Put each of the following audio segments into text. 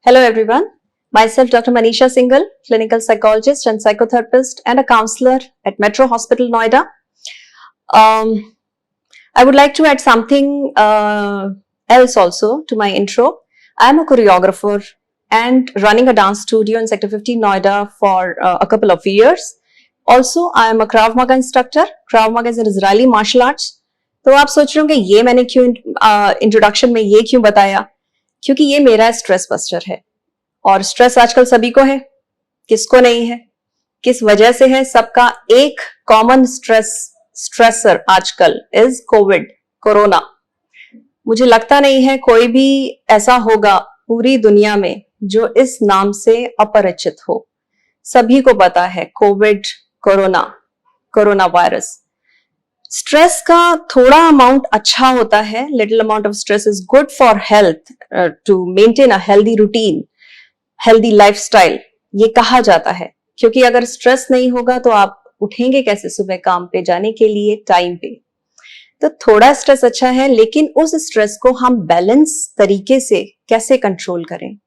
Hello everyone. Myself Dr. Manisha Singhal, clinical psychologist and psychotherapist and a counselor at Metro Hospital, Noida. I would like to add something else also to my intro. I am a choreographer and running a dance studio in Sector 15 Noida for a couple of years. Also, I am a Krav Maga instructor. Krav Maga is an Israeli martial arts. तो आप सोच रहे होंगे ये मैंने क्यों introduction में ये क्यों बताया, क्योंकि ये मेरा स्ट्रेस बस्टर है। और स्ट्रेस आजकल सभी को है, किसको नहीं है, किस वजह से है? सबका एक कॉमन स्ट्रेसर आजकल इज कोरोना। मुझे लगता नहीं है कोई भी ऐसा होगा पूरी दुनिया में जो इस नाम से अपरिचित हो। सभी को पता है कोरोना वायरस। स्ट्रेस का थोड़ा अमाउंट अच्छा होता है, little amount of stress is good for health, to maintain a healthy routine, healthy lifestyle, ये कहा जाता है। क्योंकि अगर स्ट्रेस नहीं होगा तो आप उठेंगे कैसे सुबह काम पे जाने के लिए टाइम पे? तो थोड़ा स्ट्रेस अच्छा है, लेकिन उस स्ट्रेस को हम बैलेंस तरीके से कैसे कंट्रोल करें?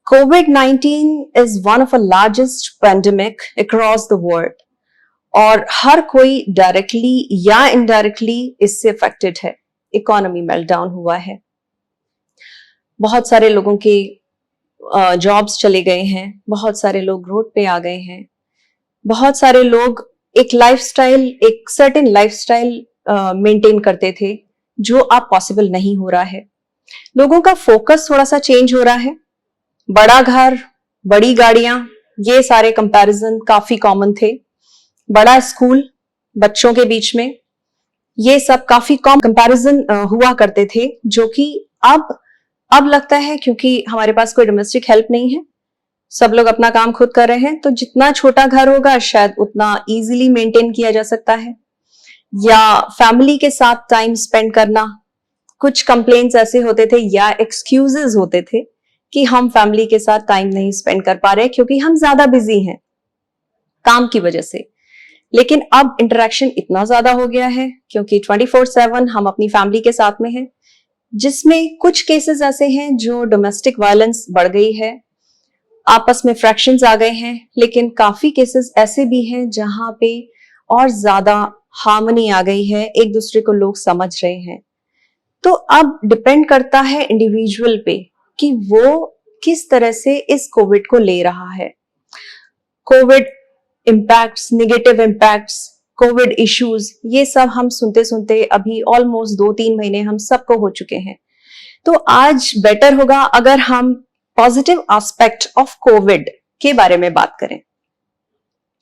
COVID-19 is one of the largest pandemic across the world और हर कोई डायरेक्टली या इनडायरेक्टली इससे अफेक्टेड है। इकोनॉमी मेल्टडाउन हुआ है, बहुत सारे लोगों के जॉब्स चले गए हैं, बहुत सारे लोग रोड पे आ गए हैं, बहुत सारे लोग एक सर्टेन लाइफस्टाइल मेंटेन करते थे जो अब पॉसिबल नहीं हो रहा है। लोगों का फोकस थोड़ा सा चेंज हो रहा है। बड़ा घर, बड़ी गाड़ियां, ये सारे कंपैरिजन काफी कॉमन थे। बड़ा स्कूल बच्चों के बीच में, ये सब काफी कॉमन कंपैरिजन हुआ करते थे, जो कि अब लगता है क्योंकि हमारे पास कोई डोमेस्टिक हेल्प नहीं है, सब लोग अपना काम खुद कर रहे हैं, तो जितना छोटा घर होगा शायद उतना इजीली मेंटेन किया जा सकता है। या फैमिली के साथ टाइम स्पेंड करना, कुछ कंप्लेंट्स ऐसे होते थे या एक्सक्यूजेस होते थे कि हम फैमिली के साथ टाइम नहीं स्पेंड कर पा रहे क्योंकि हम ज्यादा बिजी हैं काम की वजह से। लेकिन अब इंटरेक्शन इतना ज्यादा हो गया है क्योंकि 24/7 हम अपनी फैमिली के साथ में हैं, जिसमें कुछ केसेस ऐसे हैं जो डोमेस्टिक वायलेंस बढ़ गई है, आपस में फ्रैक्शंस आ गए हैं, लेकिन काफी केसेस ऐसे भी हैं जहां पे और ज्यादा हार्मनी आ गई है, एक दूसरे को लोग समझ रहे हैं। तो अब डिपेंड करता है इंडिविजुअल पे कि वो किस तरह से इस कोविड को ले रहा है। Covid impacts, negative impacts, Covid issues, ये सब हम सुनते सुनते अभी ऑलमोस्ट 2-3 महीने हम सबको हो चुके हैं। तो आज बेटर होगा अगर हम पॉजिटिव एस्पेक्ट ऑफ कोविड के बारे में बात करें।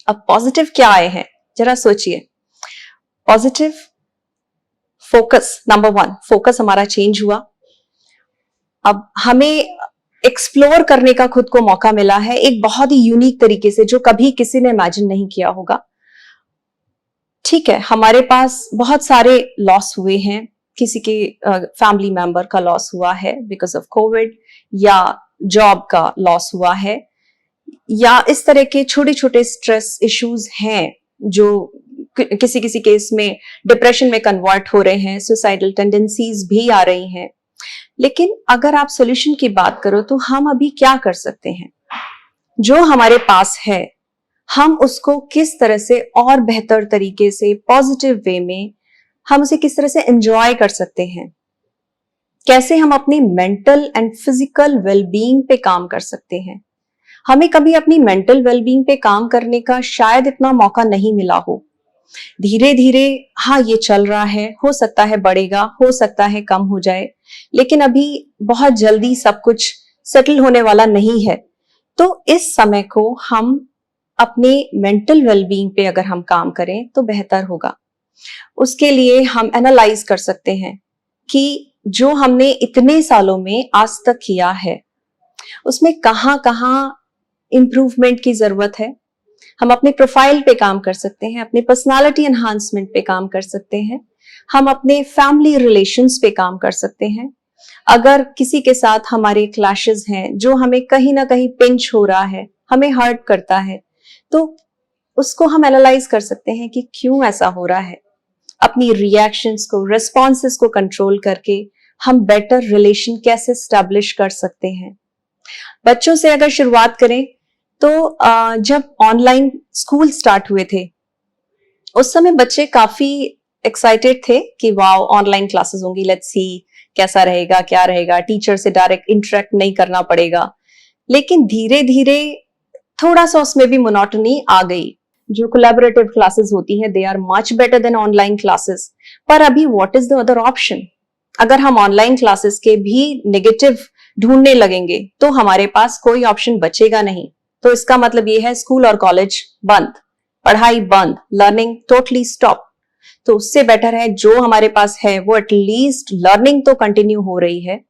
अब पॉजिटिव क्या आए हैं जरा सोचिए। पॉजिटिव फोकस, नंबर 1, फोकस हमारा चेंज हुआ। अब हमें एक्सप्लोर करने का खुद को मौका मिला है एक बहुत ही यूनिक तरीके से, जो कभी किसी ने इमेजिन नहीं किया होगा। ठीक है, हमारे पास बहुत सारे लॉस हुए हैं, किसी के फैमिली मेंबर का लॉस हुआ है बिकॉज ऑफ कोविड, या जॉब का लॉस हुआ है, या इस तरह के छोटे छोटे स्ट्रेस इश्यूज हैं जो किसी किसी केस में डिप्रेशन में कन्वर्ट हो रहे हैं, सुसाइडल टेंडेंसीज भी आ रही हैं। लेकिन अगर आप सॉल्यूशन की बात करो तो हम अभी क्या कर सकते हैं? जो हमारे पास है हम उसको किस तरह से और बेहतर तरीके से, पॉजिटिव वे में हम उसे किस तरह से एंजॉय कर सकते हैं? कैसे हम अपनी मेंटल एंड फिजिकल वेलबींग पे काम कर सकते हैं? हमें कभी अपनी मेंटल वेलबींग पे काम करने का शायद इतना मौका नहीं मिला हो। धीरे धीरे हाँ ये चल रहा है, हो सकता है बढ़ेगा, हो सकता है कम हो जाए, लेकिन अभी बहुत जल्दी सब कुछ सेटल होने वाला नहीं है। तो इस समय को हम अपने मेंटल वेलबींग पे अगर हम काम करें तो बेहतर होगा। उसके लिए हम एनालाइज कर सकते हैं कि जो हमने इतने सालों में आज तक किया है उसमें कहाँ कहाँ इंप्रूवमेंट की जरूरत है। हम अपने प्रोफाइल पे काम कर सकते हैं, अपने पर्सनालिटी एनहांसमेंट पे काम कर सकते हैं, हम अपने फैमिली रिलेशंस पे काम कर सकते हैं। अगर किसी के साथ हमारे क्लैशेस हैं जो हमें कहीं ना कहीं पिंच हो रहा है, हमें हर्ट करता है, तो उसको हम एनालाइज कर सकते हैं कि क्यों ऐसा हो रहा है। अपनी रिएक्शंस को, रिस्पॉन्सेस को कंट्रोल करके हम बेटर रिलेशन कैसे स्टैब्लिश कर सकते हैं। बच्चों से अगर शुरुआत करें तो जब ऑनलाइन स्कूल स्टार्ट हुए थे उस समय बच्चे काफी एक्साइटेड थे कि वाओ ऑनलाइन क्लासेस होंगी, लेट्स सी कैसा रहेगा, क्या रहेगा, टीचर से डायरेक्ट इंटरेक्ट नहीं करना पड़ेगा। लेकिन धीरे धीरे थोड़ा सा उसमें भी मोनोटनी आ गई। जो कोलैबोरेटिव क्लासेस होती हैं they are much better than online classes. पर अभी what is the other option? अगर हम ऑनलाइन क्लासेस के भी नेगेटिव ढूंढने लगेंगे तो हमारे पास कोई ऑप्शन बचेगा नहीं। तो इसका मतलब ये है स्कूल और कॉलेज बंद, पढ़ाई बंद, लर्निंग टोटली स्टॉप। तो उससे बेटर है जो हमारे पास है वो एटलीस्ट लर्निंग तो कंटिन्यू हो रही है।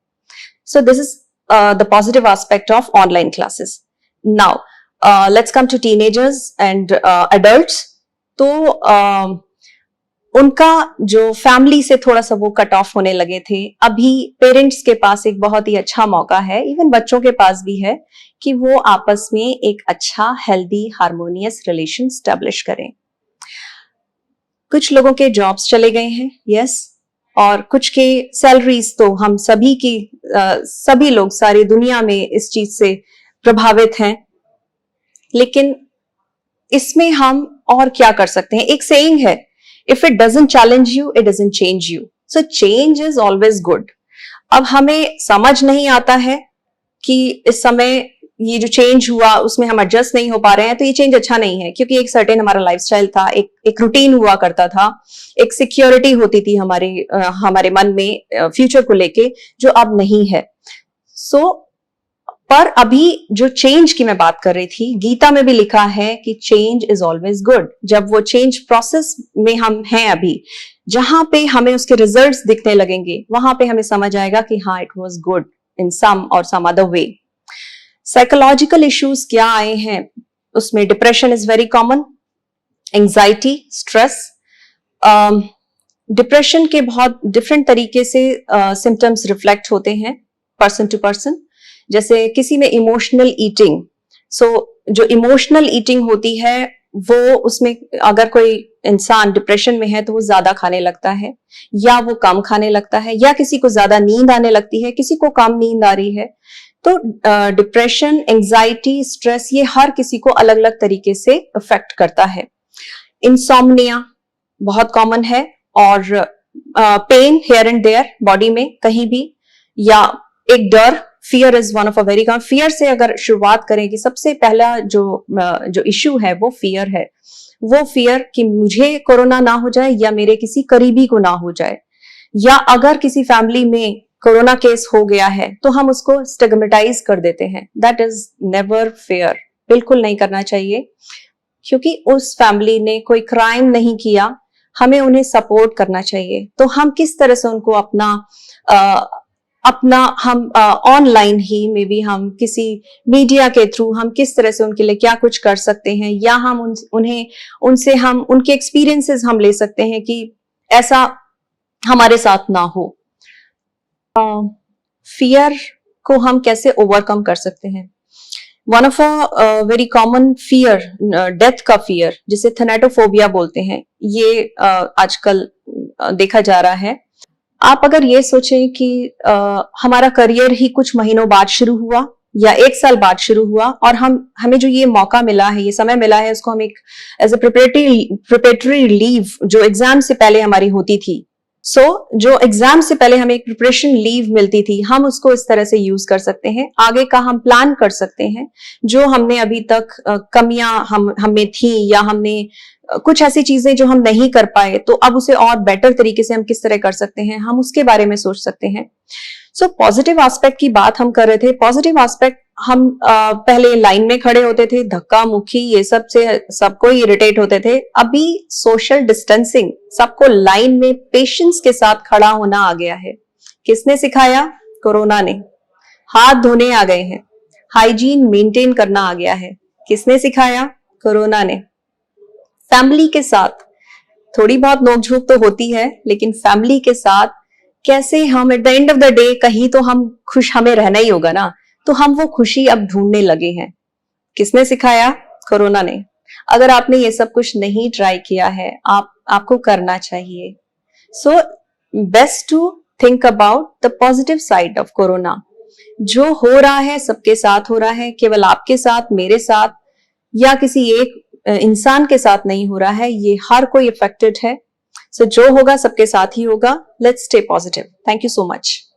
So this is the positive aspect of online classes. Now let's come to teenagers and adults. तो उनका जो फैमिली से थोड़ा सा वो कट ऑफ होने लगे थे, अभी पेरेंट्स के पास एक बहुत ही अच्छा मौका है, इवन बच्चों के पास भी है, कि वो आपस में एक अच्छा हेल्दी हार्मोनियस रिलेशन स्टैब्लिश करें। कुछ लोगों के जॉब्स चले गए हैं, यस, और कुछ के सैलरीज तो हम सभी की सभी लोग सारी दुनिया में इस चीज से प्रभावित हैं। लेकिन इसमें हम और क्या कर सकते हैं? एक सेइंग है, if it doesn't challenge you it doesn't change you. So change is always good. अब हमें समझ नहीं आता है कि इस समय ये जो चेंज हुआ उसमें हम एडजस्ट नहीं हो पा रहे हैं, तो ये चेंज अच्छा नहीं है, क्योंकि एक सर्टेन हमारा लाइफस्टाइल था, एक रूटीन हुआ करता था, एक सिक्योरिटी होती थी हमारे मन में फ्यूचर को लेके, जो अब नहीं है। सो पर अभी जो चेंज की मैं बात कर रही थी, गीता में भी लिखा है कि चेंज इज ऑलवेज गुड। जब वो चेंज प्रोसेस में हम हैं अभी, जहां पे हमें उसके रिजल्ट्स दिखने लगेंगे, वहां पे हमें समझ आएगा कि हाँ, it was good in some और some other way. Psychological issues क्या आए हैं उसमें? Depression is very common, anxiety, stress. Depression के बहुत डिफरेंट तरीके से सिम्टम्स रिफ्लेक्ट होते हैं पर्सन टू पर्सन। जैसे किसी में इमोशनल ईटिंग, जो इमोशनल ईटिंग होती है वो, उसमें अगर कोई इंसान डिप्रेशन में है तो वो ज्यादा खाने लगता है या वो कम खाने लगता है, या किसी को ज्यादा नींद आने लगती है, किसी को कम नींद आ रही है। तो डिप्रेशन, एंजाइटी, स्ट्रेस, ये हर किसी को अलग अलग तरीके से अफेक्ट करता है। इंसोम्निया बहुत कॉमन है, और pain here and there body में कहीं भी, या एक डर, fear is one of a very common. फियर से अगर शुरुआत करें कि सबसे पहला जो इश्यू है वो फियर है। वो फियर कि मुझे कोरोना ना हो जाए या मेरे किसी करीबी को ना हो जाए, या अगर किसी फैमिली में कोरोना केस हो गया है तो हम उसको स्टिग्मेटाइज कर देते हैं। दैट इज नेवर फेयर, बिल्कुल नहीं करना चाहिए, क्योंकि उस फैमिली ने कोई क्राइम नहीं किया, हमें उन्हें सपोर्ट करना चाहिए। तो हम किस तरह से उनको अपना हम ऑनलाइन ही मे बी हम किसी मीडिया के थ्रू हम किस तरह से उनके लिए क्या कुछ कर सकते हैं, या हम उनसे हम उनके एक्सपीरियंसेस हम ले सकते हैं कि ऐसा हमारे साथ ना हो। फियर को हम कैसे ओवरकम कर सकते हैं? One of a very common fear, death का फियर, जिसे थैनेटोफोबिया बोलते हैं, ये आजकल देखा जा रहा है। आप अगर ये सोचें कि हमारा करियर ही कुछ महीनों बाद शुरू हुआ या एक साल बाद शुरू हुआ, और हमें जो ये मौका मिला है, ये समय मिला है, उसको हम एक एज ए प्रिपरेटरी लीव जो एग्जाम से पहले हमारी होती थी, जो एग्जाम से पहले हमें एक प्रिपरेशन लीव मिलती थी, हम उसको इस तरह से यूज कर सकते हैं। आगे का हम प्लान कर सकते हैं, जो हमने अभी तक कमियां हमें थी, या हमने कुछ ऐसी चीजें जो हम नहीं कर पाए, तो अब उसे और बेटर तरीके से हम किस तरह कर सकते हैं, हम उसके बारे में सोच सकते हैं। पॉजिटिव एस्पेक्ट की बात हम कर रहे थे। पॉजिटिव एस्पेक्ट, हम पहले लाइन में खड़े होते थे, धक्का मुक्की ये सब से सबको इरिटेट होते थे। अभी सोशल डिस्टेंसिंग, सबको लाइन में पेशेंस के साथ खड़ा होना आ गया है। किसने सिखाया? कोरोना ने। हाथ धोने आ गए हैं, हाइजीन मेंटेन करना आ गया है। किसने सिखाया? कोरोना ने। फैमिली के साथ थोड़ी बहुत नोकझोंक तो होती है, लेकिन फैमिली के साथ कैसे हम at the end of the day कहीं तो हम खुश, हमें रहना ही होगा ना, तो हम वो खुशी अब ढूंढने लगे हैं। किसने सिखाया? कोरोना ने। अगर आपने ये सब कुछ नहीं ट्राई किया है, आपको करना चाहिए। So best to think about the positive side of corona. जो हो रहा है सबके साथ हो रहा है, केवल आपके साथ, मेरे साथ या किसी एक इंसान के साथ नहीं हो रहा है, ये हर कोई अफेक्टेड है। सो जो होगा सबके साथ ही होगा। Let's stay positive. Thank you so much.